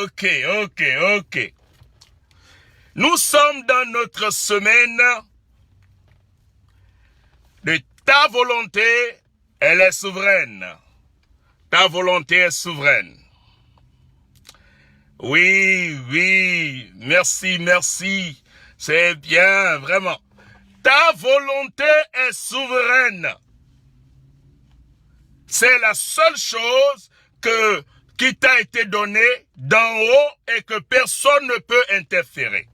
ok. Nous sommes dans notre semaine de ta volonté, elle est souveraine. Ta volonté est souveraine. Oui, merci. C'est bien, vraiment. Ta volonté est souveraine. C'est la seule chose qui t'a été donnée d'en haut et que personne ne peut interférer.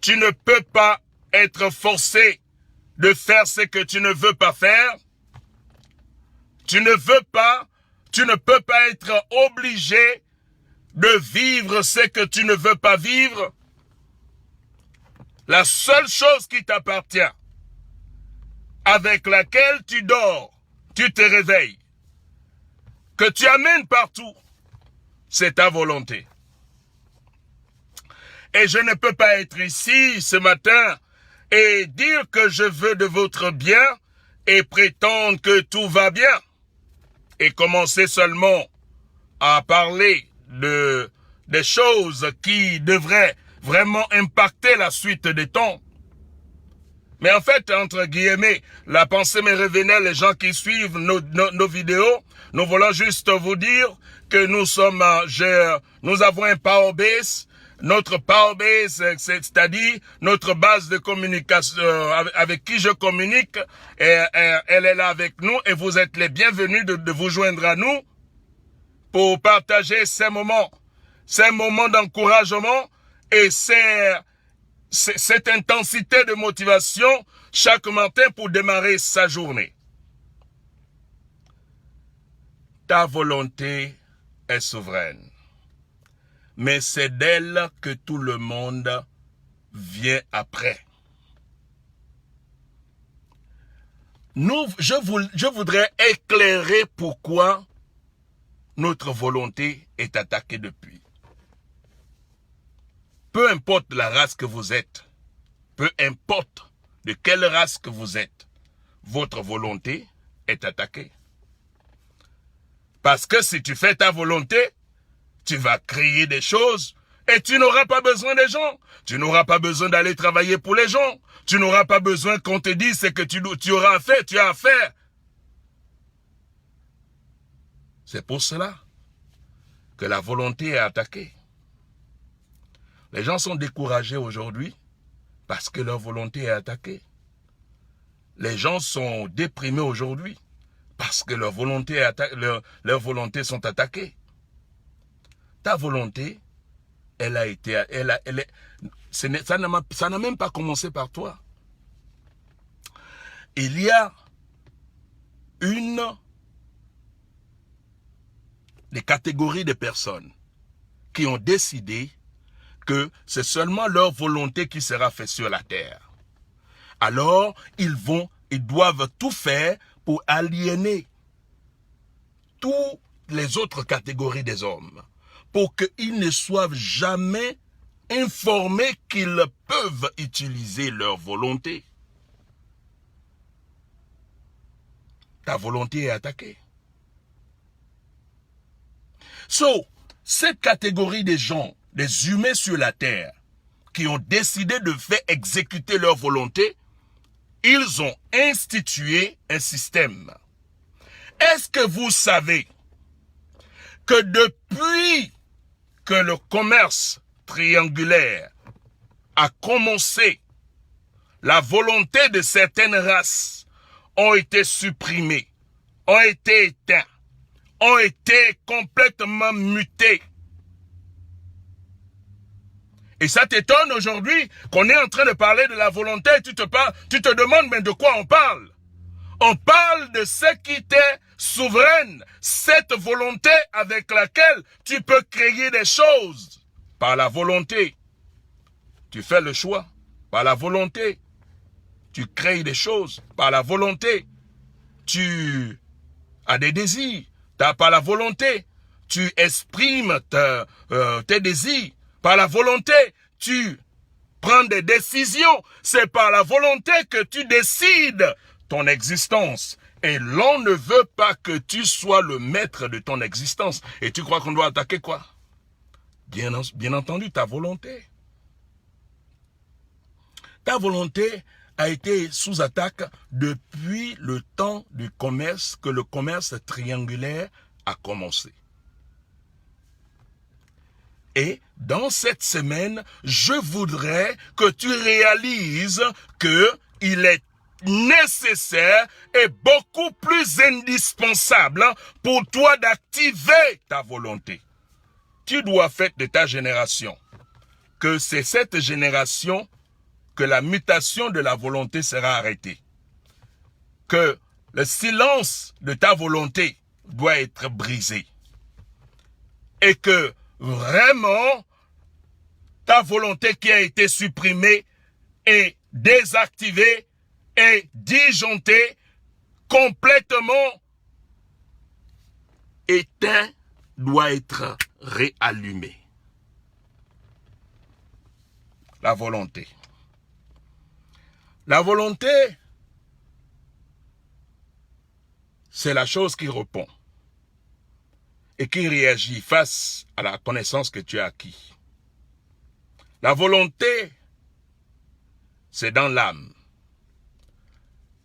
Tu ne peux pas être forcé de faire ce que tu ne veux pas faire. Tu ne peux pas être obligé de vivre ce que tu ne veux pas vivre. La seule chose qui t'appartient, avec laquelle tu dors, tu te réveilles, que tu amènes partout, c'est ta volonté. Et je ne peux pas être ici ce matin et dire que je veux de votre bien et prétendre que tout va bien. Et commencer seulement à parler des choses qui devraient vraiment impacter la suite des temps. Mais en fait, entre guillemets, la pensée me revenait, les gens qui suivent nos vidéos, nous voulons juste vous dire que nous avons un Power Base. Notre Power Base, c'est-à-dire notre base de communication avec qui je communique, elle est là avec nous et vous êtes les bienvenus de vous joindre à nous pour partager ces moments d'encouragement et cette intensité de motivation chaque matin pour démarrer sa journée. Ta volonté est souveraine. Mais c'est d'elle que tout le monde vient après. Je voudrais éclairer pourquoi notre volonté est attaquée depuis. Peu importe la race que vous êtes, peu importe de quelle race que vous êtes, votre volonté est attaquée. Parce que si tu fais ta volonté, tu vas créer des choses et tu n'auras pas besoin des gens. Tu n'auras pas besoin d'aller travailler pour les gens. Tu n'auras pas besoin qu'on te dise ce que tu auras à faire, tu as à faire. C'est pour cela que la volonté est attaquée. Les gens sont découragés aujourd'hui parce que leur volonté est attaquée. Les gens sont déprimés aujourd'hui parce que leurs volontés sont attaquées. Ta volonté, ça n'a même pas commencé par toi. Il y a des catégories de personnes qui ont décidé que c'est seulement leur volonté qui sera faite sur la terre. Alors, ils doivent tout faire pour aliéner toutes les autres catégories des hommes, pour qu'ils ne soient jamais informés qu'ils peuvent utiliser leur volonté. Ta volonté est attaquée. Cette catégorie de gens, des humains sur la terre, qui ont décidé de faire exécuter leur volonté, ils ont institué un système. Est-ce que vous savez que depuis que le commerce triangulaire a commencé, la volonté de certaines races ont été supprimées, ont été éteintes, ont été complètement mutées. Et ça t'étonne aujourd'hui qu'on est en train de parler de la volonté, tu te demandes mais de quoi on parle? On parle de ce qui t'est souveraine, cette volonté avec laquelle tu peux créer des choses. Par la volonté, tu fais le choix. Par la volonté, tu crées des choses. Par la volonté, tu as des désirs. Par la volonté, tu exprimes tes désirs. Par la volonté, tu prends des décisions. C'est par la volonté que tu décides ton existence. Et l'on ne veut pas que tu sois le maître de ton existence. Et tu crois qu'on doit attaquer quoi? Bien entendu, ta volonté. Ta volonté a été sous attaque depuis le temps du commerce, que le commerce triangulaire a commencé. Et dans cette semaine, je voudrais que tu réalises qu'il est nécessaire et beaucoup plus indispensable pour toi d'activer ta volonté. Tu dois faire de ta génération que c'est cette génération que la mutation de la volonté sera arrêtée. Que le silence de ta volonté doit être brisé. Et que vraiment, ta volonté qui a été supprimée et désactivée et disjonctée, complètement éteinte, doit être réallumée. La volonté. La volonté, c'est la chose qui répond et qui réagit face à la connaissance que tu as acquis. La volonté, c'est dans l'âme.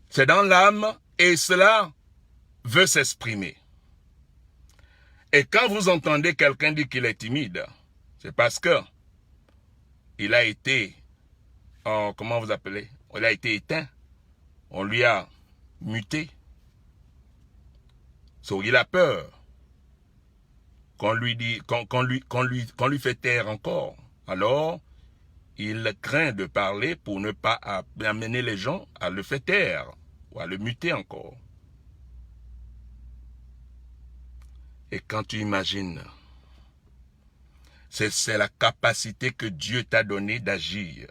C'est dans l'âme et cela veut s'exprimer. Et quand vous entendez quelqu'un dire qu'il est timide, c'est parce que il a été, comment vous appelez, il a été éteint, on lui a muté. Il a peur qu'on lui dit, qu'on lui fait taire encore. Alors, il craint de parler pour ne pas amener les gens à le faire taire ou à le muter encore. Et quand tu imagines, c'est la capacité que Dieu t'a donnée d'agir,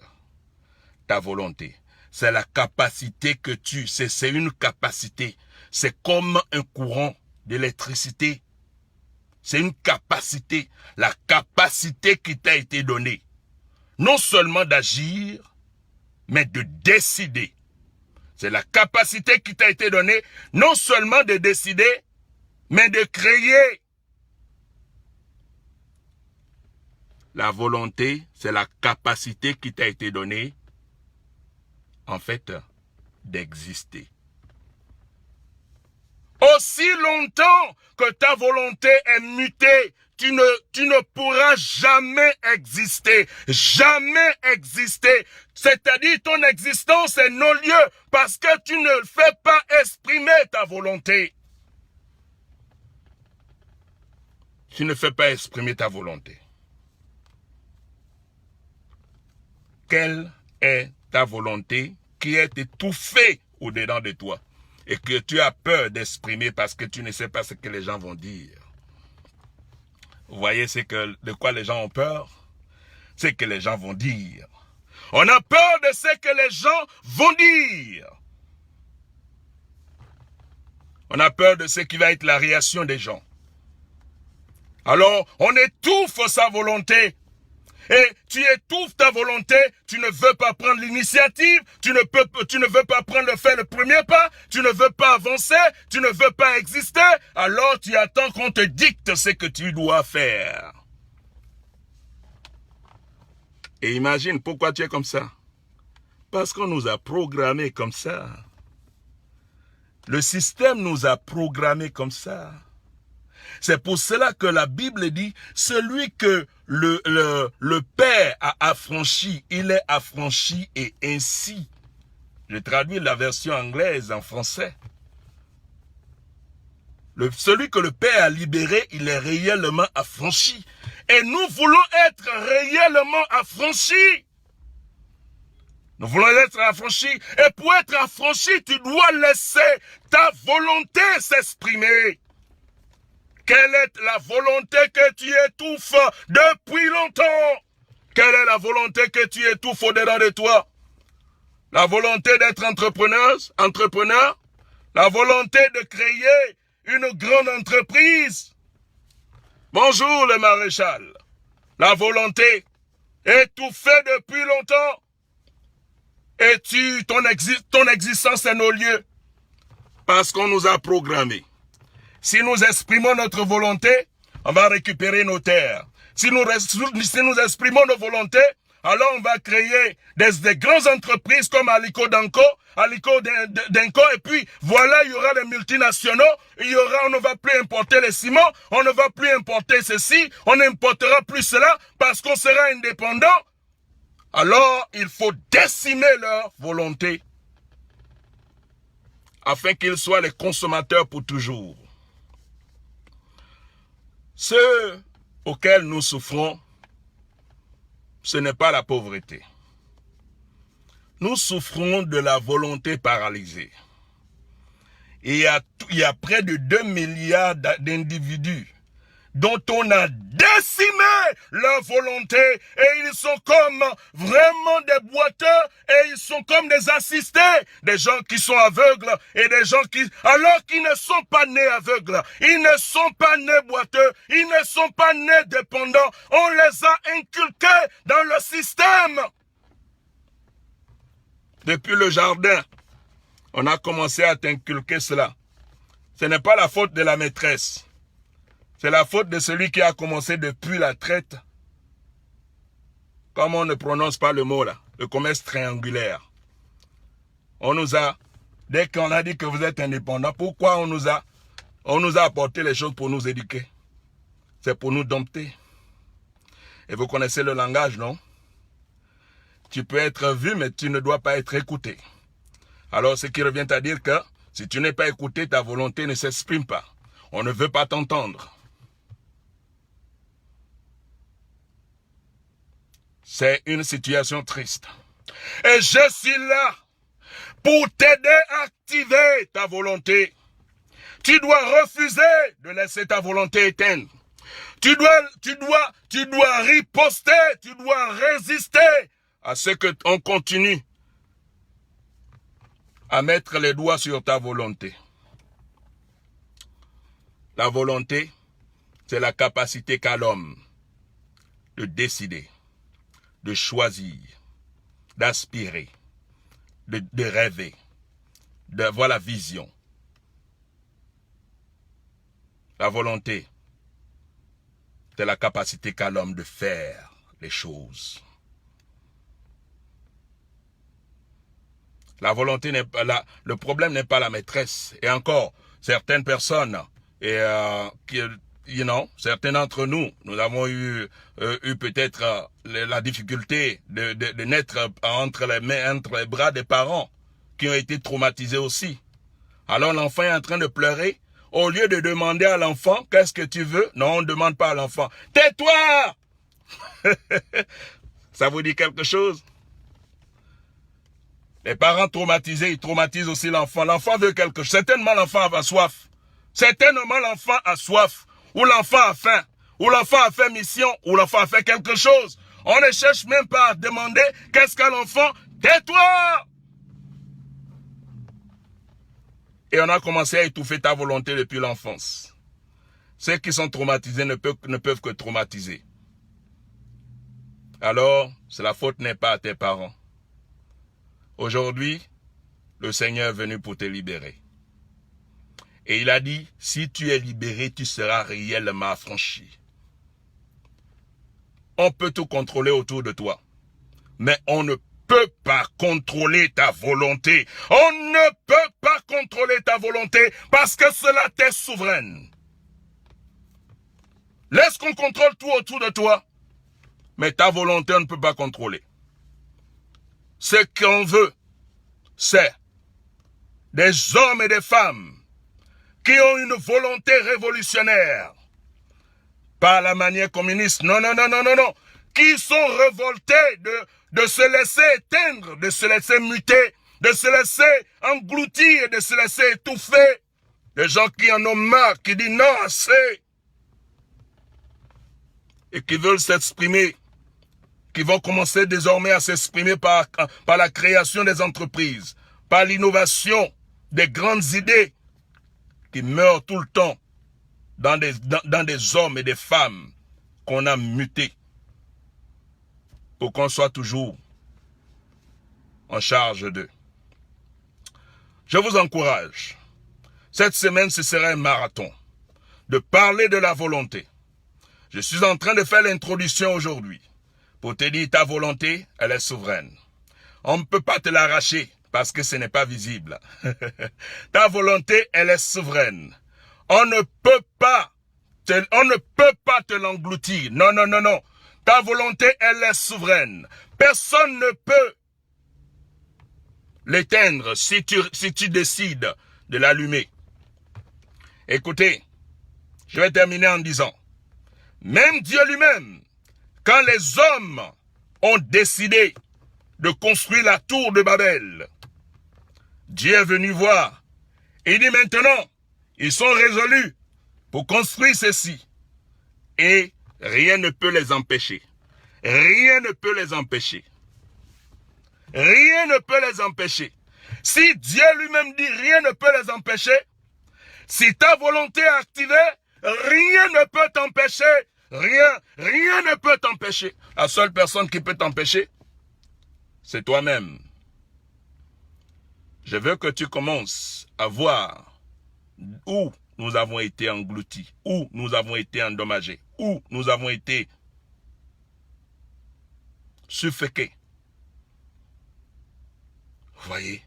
ta volonté. C'est la capacité que c'est une capacité. C'est comme un courant d'électricité. C'est une capacité, la capacité qui t'a été donnée. Non seulement d'agir, mais de décider. C'est la capacité qui t'a été donnée, non seulement de décider, mais de créer. La volonté, c'est la capacité qui t'a été donnée, en fait, d'exister. Aussi longtemps que ta volonté est mutée, tu ne pourras jamais exister. Jamais exister. C'est-à-dire ton existence est non-lieu parce que tu ne fais pas exprimer ta volonté. Tu ne fais pas exprimer ta volonté. Quelle est ta volonté qui est étouffée au-dedans de toi et que tu as peur d'exprimer parce que tu ne sais pas ce que les gens vont dire? Vous voyez de quoi les gens ont peur? C'est que les gens vont dire. On a peur de ce que les gens vont dire. On a peur de ce qui va être la réaction des gens. Alors, on étouffe sa volonté. Et tu étouffes ta volonté, tu ne veux pas prendre l'initiative, tu ne veux pas faire le premier pas, tu ne veux pas avancer, tu ne veux pas exister, alors tu attends qu'on te dicte ce que tu dois faire. Et imagine pourquoi tu es comme ça. Parce qu'on nous a programmés comme ça. Le système nous a programmés comme ça. C'est pour cela que la Bible dit, celui que le Père a affranchi, il est affranchi et ainsi. Je traduis la version anglaise en français. Celui que le Père a libéré, il est réellement affranchi. Et nous voulons être réellement affranchis. Nous voulons être affranchis. Et pour être affranchi, tu dois laisser ta volonté s'exprimer. Quelle est la volonté que tu étouffes depuis longtemps? Quelle est la volonté que tu étouffes au-dedans de toi? La volonté d'être entrepreneur? La volonté de créer une grande entreprise? Bonjour le maréchal. La volonté étouffée depuis longtemps. Et ton existence est nos lieux. Parce qu'on nous a programmés. Si nous exprimons notre volonté, on va récupérer nos terres. si nous exprimons nos volontés, alors on va créer des grandes entreprises comme Aliko Denko, et puis voilà, il y aura les multinationaux, on ne va plus importer les ciments, on ne va plus importer ceci, on n'importera plus cela parce qu'on sera indépendant. Alors, il faut décimer leur volonté afin qu'ils soient les consommateurs pour toujours. Ce auquel nous souffrons, ce n'est pas la pauvreté. Nous souffrons de la volonté paralysée. Et il y a près de 2 milliards d'individus dont on a décimé leur volonté et ils sont comme vraiment des boiteux et ils sont comme des assistés, des gens qui sont aveugles et des gens alors qu'ils ne sont pas nés aveugles, ils ne sont pas nés boiteux, ils ne sont pas nés dépendants, on les a inculqués dans le système. Depuis le jardin, on a commencé à t'inculquer cela. Ce n'est pas la faute de la maîtresse. C'est la faute de celui qui a commencé depuis la traite. Comme on ne prononce pas le mot là, le commerce triangulaire. On nous a, dès qu'on a dit que vous êtes indépendant, pourquoi on nous a apporté les choses pour nous éduquer? C'est pour nous dompter. Et vous connaissez le langage, non? Tu peux être vu, mais tu ne dois pas être écouté. Alors, ce qui revient à dire que si tu n'es pas écouté, ta volonté ne s'exprime pas. On ne veut pas t'entendre. C'est une situation triste. Et je suis là pour t'aider à activer ta volonté. Tu dois refuser de laisser ta volonté éteindre. Tu dois riposter, tu dois résister à ce qu'on continue à mettre les doigts sur ta volonté. La volonté, c'est la capacité qu'a l'homme de décider, de choisir, d'aspirer, de rêver, d'avoir la vision. La volonté, c'est la capacité qu'a l'homme de faire les choses. La volonté n'est pas là. Le problème n'est pas la maîtresse. Et encore, certaines personnes, certains d'entre nous, nous avons eu peut-être la difficulté de naître entre les bras des parents qui ont été traumatisés aussi. Alors l'enfant est en train de pleurer. Au lieu de demander à l'enfant, qu'est-ce que tu veux? Non, on ne demande pas à l'enfant. Tais-toi! Ça vous dit quelque chose? Les parents traumatisés, ils traumatisent aussi l'enfant. L'enfant veut quelque chose. Certainement l'enfant a soif. Certainement l'enfant a soif. Ou l'enfant a faim. Ou l'enfant a fait mission. Ou l'enfant a fait quelque chose. On ne cherche même pas à demander qu'est-ce qu'a l'enfant. Tais-toi! Et on a commencé à étouffer ta volonté depuis l'enfance. Ceux qui sont traumatisés ne peuvent que traumatiser. Alors, la faute n'est pas à tes parents. Aujourd'hui, le Seigneur est venu pour te libérer. Et il a dit, si tu es libéré, tu seras réellement affranchi. On peut tout contrôler autour de toi, mais on ne peut pas contrôler ta volonté. On ne peut pas contrôler ta volonté parce que cela t'est souveraine. Laisse qu'on contrôle tout autour de toi, mais ta volonté, on ne peut pas contrôler. Ce qu'on veut, c'est des hommes et des femmes qui ont une volonté révolutionnaire. Pas la manière communiste, non, qui sont révoltés de se laisser éteindre, de se laisser muter, de se laisser engloutir, de se laisser étouffer. Des gens qui en ont marre, qui disent non, assez. Et qui veulent s'exprimer, qui vont commencer désormais à s'exprimer par la création des entreprises, par l'innovation des grandes idées qui meurent tout le temps dans des hommes et des femmes qu'on a mutés pour qu'on soit toujours en charge d'eux. Je vous encourage. Cette semaine, ce sera un marathon de parler de la volonté. Je suis en train de faire l'introduction aujourd'hui pour te dire ta volonté, elle est souveraine. On ne peut pas te l'arracher parce que ce n'est pas visible. Ta volonté, elle est souveraine. On ne peut pas te l'engloutir. Non, non, non, non. Ta volonté, elle est souveraine. Personne ne peut l'éteindre si tu décides de l'allumer. Écoutez, je vais terminer en disant, même Dieu lui-même, quand les hommes ont décidé de construire la tour de Babel, Dieu est venu voir et dit maintenant, ils sont résolus pour construire ceci. Et rien ne peut les empêcher. Rien ne peut les empêcher. Rien ne peut les empêcher. Si Dieu lui-même dit rien ne peut les empêcher, si ta volonté est activée, rien ne peut t'empêcher. Rien ne peut t'empêcher. La seule personne qui peut t'empêcher, c'est toi-même. Je veux que tu commences à voir où nous avons été engloutis, où nous avons été endommagés, où nous avons été suffoqués. Vous voyez,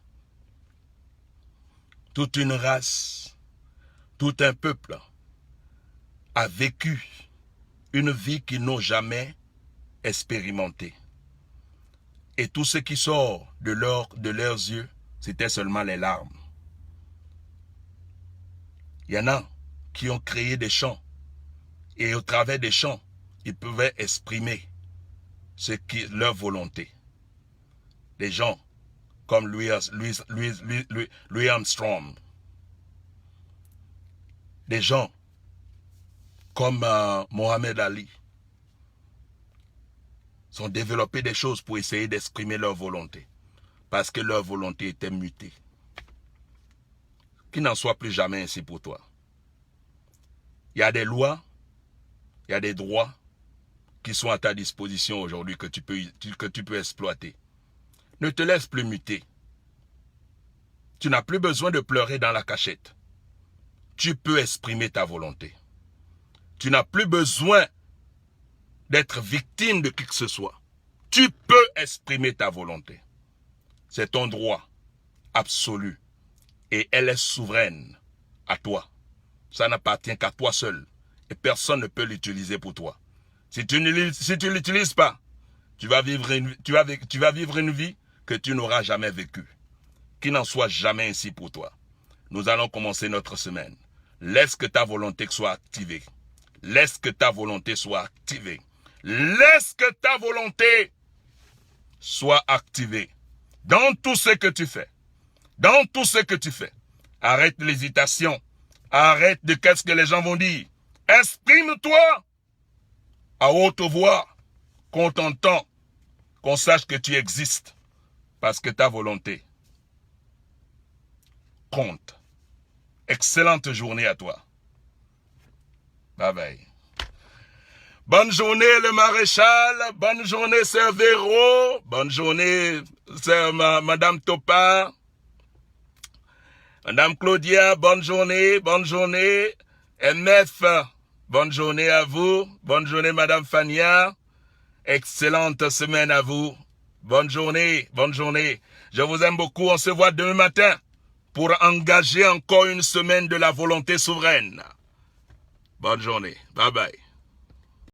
toute une race, tout un peuple a vécu une vie qu'ils n'ont jamais expérimentée. Et tout ce qui sort de leurs yeux, c'était seulement les larmes. Il y en a qui ont créé des chants. Et au travers des chants, ils pouvaient exprimer leur volonté. Des gens comme Louis Armstrong. Des gens comme Mohamed Ali sont développés des choses pour essayer d'exprimer leur volonté. Parce que leur volonté était mutée. Qu'il n'en soit plus jamais ainsi pour toi. Il y a des lois, il y a des droits qui sont à ta disposition aujourd'hui que tu peux exploiter. Ne te laisse plus muter. Tu n'as plus besoin de pleurer dans la cachette. Tu peux exprimer ta volonté. Tu n'as plus besoin d'être victime de qui que ce soit. Tu peux exprimer ta volonté. C'est ton droit absolu. Et elle est souveraine à toi. Ça n'appartient qu'à toi seul. Et personne ne peut l'utiliser pour toi. Si tu ne l'utilises pas, tu vas vivre une vie que tu n'auras jamais vécue. Qu'il n'en soit jamais ainsi pour toi. Nous allons commencer notre semaine. Laisse que ta volonté soit activée. Laisse que ta volonté soit activée. Laisse que ta volonté soit activée. Dans tout ce que tu fais. Dans tout ce que tu fais. Arrête l'hésitation. Arrête de qu'est-ce que les gens vont dire. Exprime-toi à haute voix, qu'on t'entend, qu'on sache que tu existes. Parce que ta volonté compte. Excellente journée à toi. Bye bye. Bonne journée le maréchal, bonne journée sœur Véro, bonne journée sœur madame Topa, madame Claudia, bonne journée MF, bonne journée à vous, bonne journée madame Fania, excellente semaine à vous, bonne journée, je vous aime beaucoup, on se voit demain matin pour engager encore une semaine de la volonté souveraine. Bonne journée, bye bye.